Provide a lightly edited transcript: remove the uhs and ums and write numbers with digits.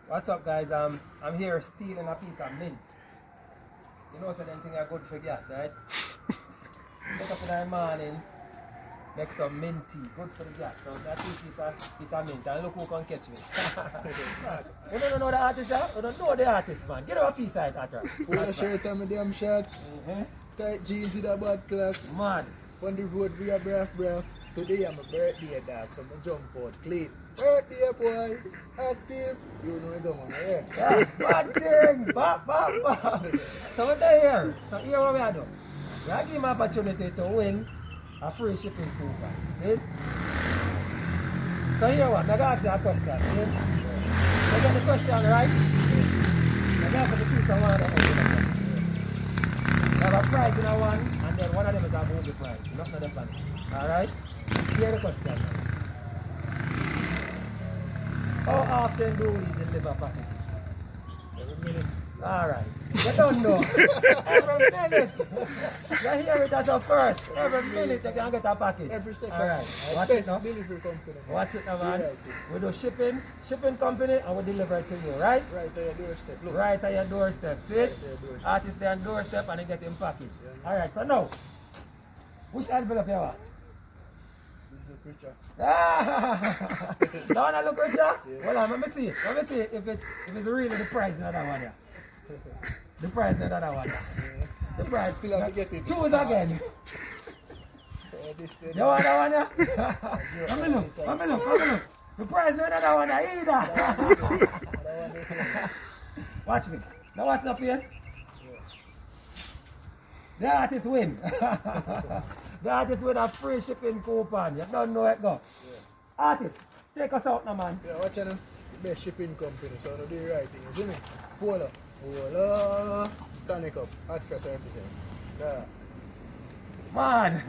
What's up, guys? I'm here stealing a piece of mint. You know, so them things are good for gas, right? Get up in the morning, make some mint tea, good for the gas. So that's piece of mint, and look who can catch me. You don't know the artist, huh? You don't know the artist, man. Get up a piece of it, Atra. Put a shirt on my damn shorts, tight jeans with a bad clocks. Man. On the road we are braff. Today I'm a birthday dog, so I'm jump out clean. Birthday boy, active. You know it don't want to hear. Yeah, bad thing! Bop, bop, bop! So what they here? So here what we are doing? We are giving an opportunity to win a free shipping coupon. See? So here what? I'm going to ask you a question. See? You get the question right? I'm going to choose one of them. You have a prize in a one, and then one of them is a movie prize. Not the planet. Alright? Here's the question. How often do we deliver packages? Every minute. Alright. You don't know. Every minute. You hear it as a first. Every minute you can get a package. Every second. Alright. Watch Best it now. delivery company. Watch it now, man. Right. We do shipping company, and we deliver it to you, right? Right at your doorstep. Look. Right at your doorstep. See? Right at your doorstep. Artist there on doorstep and they get him package. Yeah. Alright, so now, which envelope you want? This is the picture. Ah! Don't wanna look richer? Yeah. Hold on, let me see. Let me see if it's really the price in that one here. The price in that one. Yeah. The price. Still have to get it. Choose again. This You want that one here? Let me look. The price in that one here either. Watch me. Now watch the face. The artist win. The artist win a free shipping coupon. You don't know it go. Yeah. Artist, take us out now, man. Yeah, watch out now. The best shipping company, so I do the right thing. You see me? Polo. Tonic up. Hot fresh represent. Yeah. Man.